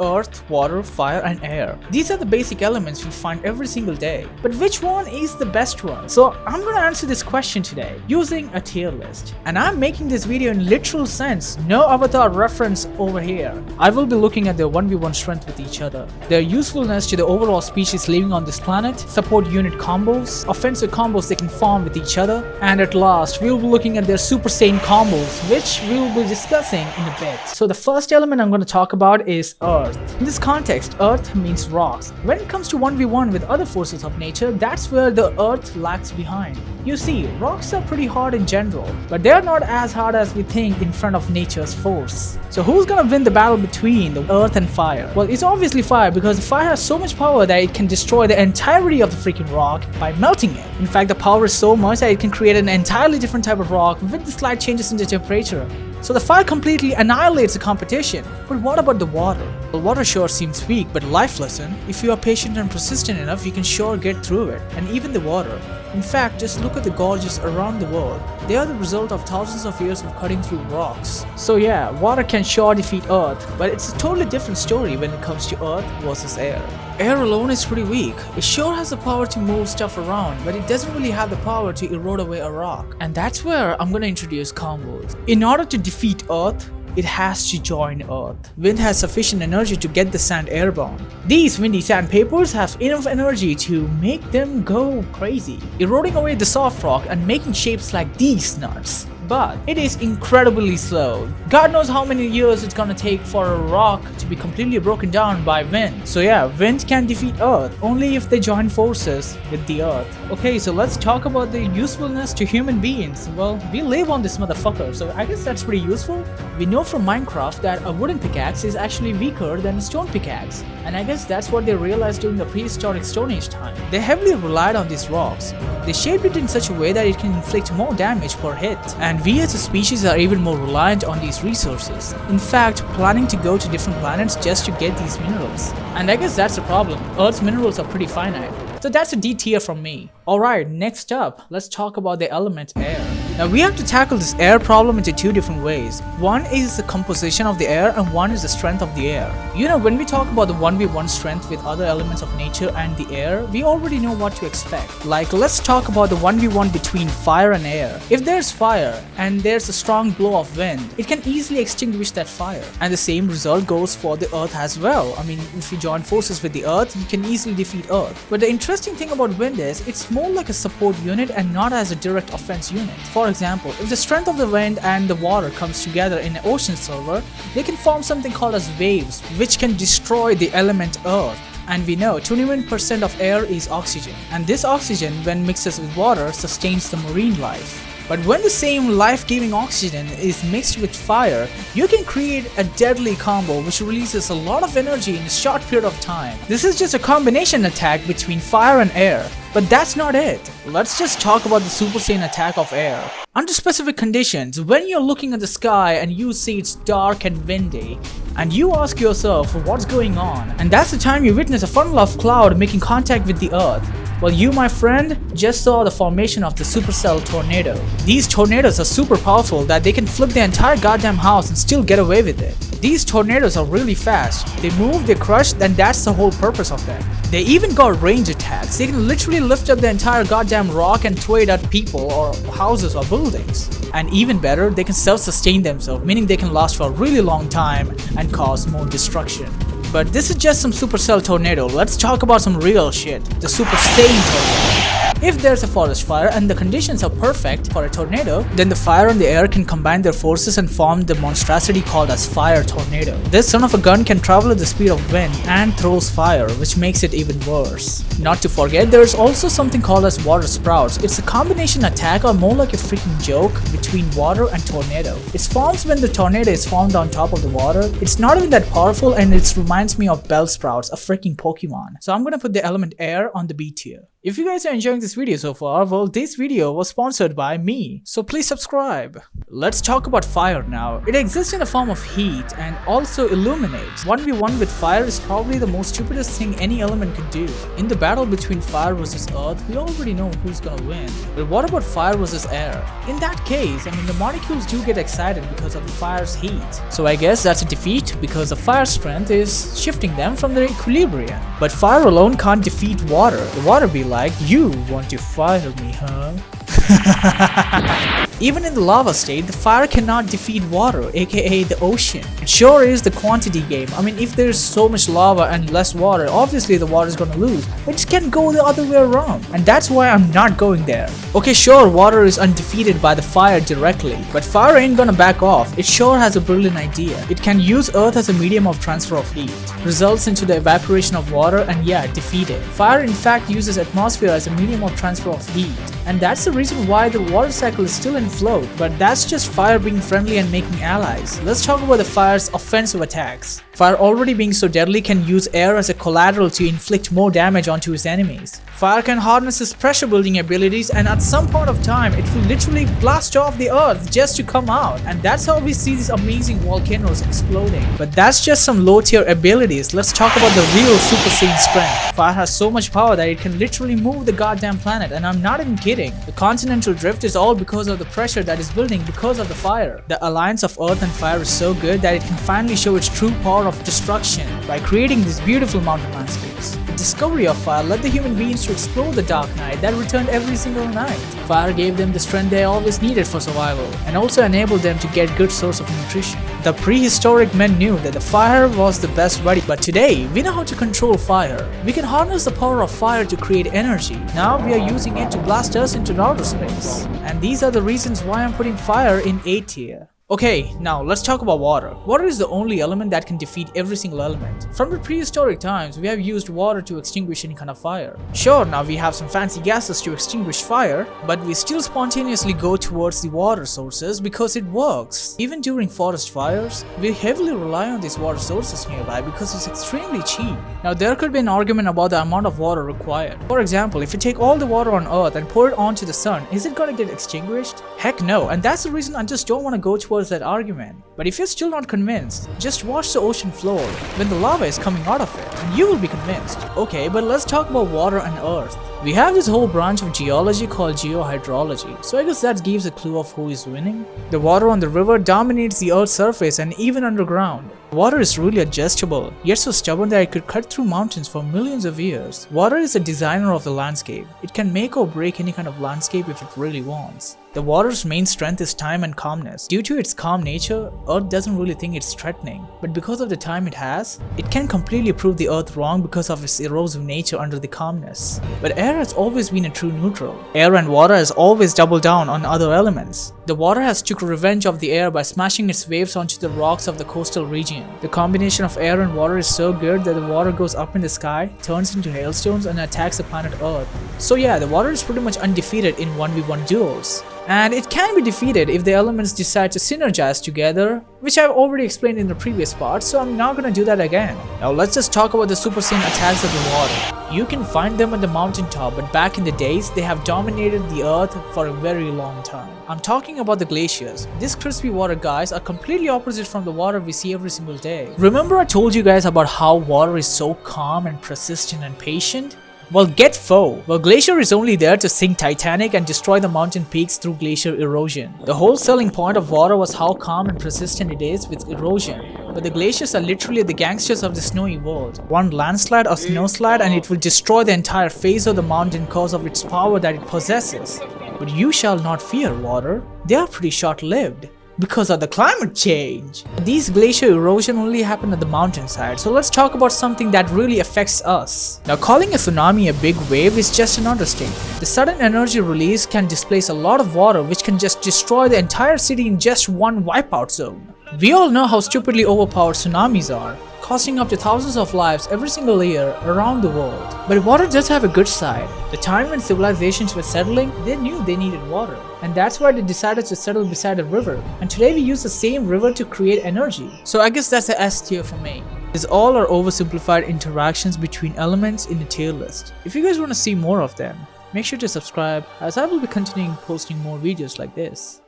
earth, water, fire and air. These are the basic elements we find every single day. But which one is the best one? So I'm gonna answer this question today using a tier list. And I'm making this video in literal sense, no avatar reference over here. I will be looking at their 1v1 strength with each other, their usefulness to the overall species living on this planet, support unit combos, offensive combos they can form with each other, and at last we will be looking at their Super Saiyan combos, which we will be discussing in a bit. So the first element I'm going to talk about is Earth. In this context, Earth means rocks. When it comes to 1v1 with other forces of nature, that's where the Earth lags behind. You see, rocks are pretty hard in general, but they are not as hard as we think in front of nature's force. So who's gonna win the battle between the Earth and Fire? Well, it's obviously Fire, because the fire has so much power that it can destroy the entirety of the freaking rock by melting it. In fact, the power is so much that it can create an entirely different type of rock with the slight changes in the temperature. So the fire completely annihilates the competition. But what about the water? Well, water sure seems weak but lifeless, and if you are patient and persistent enough, you can sure get through it. And even the water. In fact, just look at the gorges around the world. They are the result of thousands of years of cutting through rocks. So yeah, water can sure defeat Earth, but it's a totally different story when it comes to Earth versus air. Air alone is pretty weak. It sure has the power to move stuff around, but it doesn't really have the power to erode away a rock. And that's where I'm gonna introduce combos. In order to defeat Earth, it has to join Earth. Wind has sufficient energy to get the sand airborne. These windy sandpapers have enough energy to make them go crazy, eroding away the soft rock and making shapes like these nuts. But it is incredibly slow. God knows how many years it's gonna take for a rock to be completely broken down by wind. So yeah, wind can defeat Earth only if they join forces with the Earth. Okay, so let's talk about the usefulness to human beings. Well, we live on this motherfucker, so I guess that's pretty useful. We know from Minecraft that a wooden pickaxe is actually weaker than a stone pickaxe. And I guess that's what they realized during the prehistoric Stone Age time. They heavily relied on these rocks. They shaped it in such a way that it can inflict more damage per hit. And we as a species are even more reliant on these resources. In fact, planning to go to different planets just to get these minerals. And I guess that's the problem. Earth's minerals are pretty finite. So that's a D tier from me. Alright, next up, let's talk about the element air. Now we have to tackle this air problem into two different ways. One is the composition of the air and one is the strength of the air. You know, when we talk about the 1v1 strength with other elements of nature and the air, we already know what to expect. Like, let's talk about the 1v1 between fire and air. If there's fire and there's a strong blow of wind, it can easily extinguish that fire. And the same result goes for the earth as well. I mean, if you join forces with the earth, you can easily defeat earth. But the interesting thing about wind is, it's more like a support unit and not as a direct offense unit. For example, if the strength of the wind and the water comes together in an ocean server, they can form something called as waves, which can destroy the element earth. And we know 21% of air is oxygen, and this oxygen, when mixes with water, sustains the marine life. But when the same life-giving oxygen is mixed with fire, you can create a deadly combo which releases a lot of energy in a short period of time. This is just a combination attack between fire and air. But that's not it. Let's just talk about the Super Saiyan attack of air. Under specific conditions, when you're looking at the sky and you see it's dark and windy, and you ask yourself what's going on, and that's the time you witness a funnel of cloud making contact with the earth. Well, you, my friend, just saw the formation of the supercell tornado. These tornadoes are super powerful that they can flip the entire goddamn house and still get away with it. These tornadoes are really fast. They move, they crush, and that's the whole purpose of them. They even got range attacks. They can literally lift up the entire goddamn rock and throw it at people or houses or buildings. And even better, they can self-sustain themselves, meaning they can last for a really long time and cause more destruction. But this is just some supercell tornado. Let's talk about some real shit. The Super Saiyan tornado. If there's a forest fire and the conditions are perfect for a tornado, then the fire and the air can combine their forces and form the monstrosity called as fire tornado. This son of a gun can travel at the speed of wind and throws fire, which makes it even worse. Not to forget, there's also something called as water sprouts. It's a combination attack, or more like a freaking joke, between water and tornado. It forms when the tornado is formed on top of the water. It's not even that powerful, and it reminds me of bell sprouts, a freaking Pokemon. So I'm gonna put the element air on the B tier. If you guys are enjoying this video so far, well, this video was sponsored by me, so please subscribe. Let's talk about fire now. It exists in the form of heat and also illuminates. 1v1 with fire is probably the most stupidest thing any element could do. In the battle between fire versus earth, we already know who's gonna win. But what about fire versus air? In that case, the molecules do get excited because of the fire's heat. So I guess that's a defeat because the fire's strength is shifting them from their equilibrium. But fire alone can't defeat water. The water be like, you want to fire me, huh? Even in the lava state, the fire cannot defeat water, aka the ocean. It sure is the quantity game. If there's so much lava and less water, obviously the water is gonna lose. But it can go the other way around, and that's why I'm not going there. Okay, sure, water is undefeated by the fire directly, but fire ain't gonna back off. It sure has a brilliant idea. It can use earth as a medium of transfer of heat, results into the evaporation of water, and yeah, defeat it. Fire in fact uses atmosphere as a medium of transfer of heat, and that's the reason why the water cycle is still in float, but that's just fire being friendly and making allies. Let's talk about the fire's offensive attacks. Fire, already being so deadly, can use air as a collateral to inflict more damage onto his enemies. Fire can harness his pressure building abilities, and at some point of time it will literally blast off the earth just to come out, and that's how we see these amazing volcanoes exploding. But that's just some low tier abilities. Let's talk about the real Super Saiyan strength. Fire has so much power that it can literally move the goddamn planet, and I'm not even kidding. The continental drift is all because of the pressure that is building because of the fire. The alliance of earth and fire is so good that it can finally show its true power of destruction by creating these beautiful mountain landscapes. The discovery of fire led the human beings to explore the dark night that returned every single night. Fire gave them the strength they always needed for survival, and also enabled them to get good source of nutrition. The prehistoric men knew that the fire was the best buddy, but today we know how to control fire. We can harness the power of fire to create energy. Now we are using it to blast us into outer space. And these are the reasons why I'm putting fire in A tier. Okay, now let's talk about water. Water is the only element that can defeat every single element. From the prehistoric times, we have used water to extinguish any kind of fire. Sure, now we have some fancy gases to extinguish fire, but we still spontaneously go towards the water sources because it works. Even during forest fires, we heavily rely on these water sources nearby because it's extremely cheap. Now there could be an argument about the amount of water required. For example, if you take all the water on Earth and pour it onto the sun, is it gonna get extinguished? Heck no, and that's the reason I just don't want to go towards that argument. But if you're still not convinced, just watch the ocean floor when the lava is coming out of it and you will be convinced. Okay, but let's talk about water and earth. We have this whole branch of geology called geohydrology, so I guess that gives a clue of who is winning. The water on the river dominates the earth's surface and even underground. Water is really adjustable, yet so stubborn that it could cut through mountains for millions of years. Water is a designer of the landscape. It can make or break any kind of landscape if it really wants. The water's main strength is time and calmness. Due to its calm nature, Earth doesn't really think it's threatening. But because of the time it has, it can completely prove the Earth wrong because of its erosive nature under the calmness. But air has always been a true neutral. Air and water has always doubled down on other elements. The water has took revenge of the air by smashing its waves onto the rocks of the coastal region. The combination of air and water is so good that the water goes up in the sky, turns into hailstones and attacks the planet Earth. So yeah, the water is pretty much undefeated in 1v1 duels. And it can be defeated if the elements decide to synergize together, which I've already explained in the previous part, so I'm not gonna do that again. Now let's just talk about the Super Saiyan attacks of the water. You can find them on the mountaintop, but back in the days, they have dominated the earth for a very long time. I'm talking about the glaciers. These crispy water guys are completely opposite from the water we see every single day. Remember I told you guys about how water is so calm and persistent and patient? Well, get foe. Well, Glacier is only there to sink Titanic and destroy the mountain peaks through glacier erosion. The whole selling point of water was how calm and persistent it is with erosion. But the glaciers are literally the gangsters of the snowy world. One landslide or snowslide and it will destroy the entire face of the mountain because of its power that it possesses. But you shall not fear, water. They are pretty short-lived. Because of the climate change. These glacier erosion only happen at the mountainside, so let's talk about something that really affects us. Now, calling a tsunami a big wave is just an understatement. The sudden energy release can displace a lot of water, which can just destroy the entire city in just one wipeout zone. We all know how stupidly overpowered tsunamis are, costing up to thousands of lives every single year around the world. But water does have a good side. The time when civilizations were settling, they knew they needed water. And that's why they decided to settle beside a river. And today we use the same river to create energy. So I guess that's the S tier for me. These all are oversimplified interactions between elements in a tier list. If you guys want to see more of them, make sure to subscribe as I will be continuing posting more videos like this.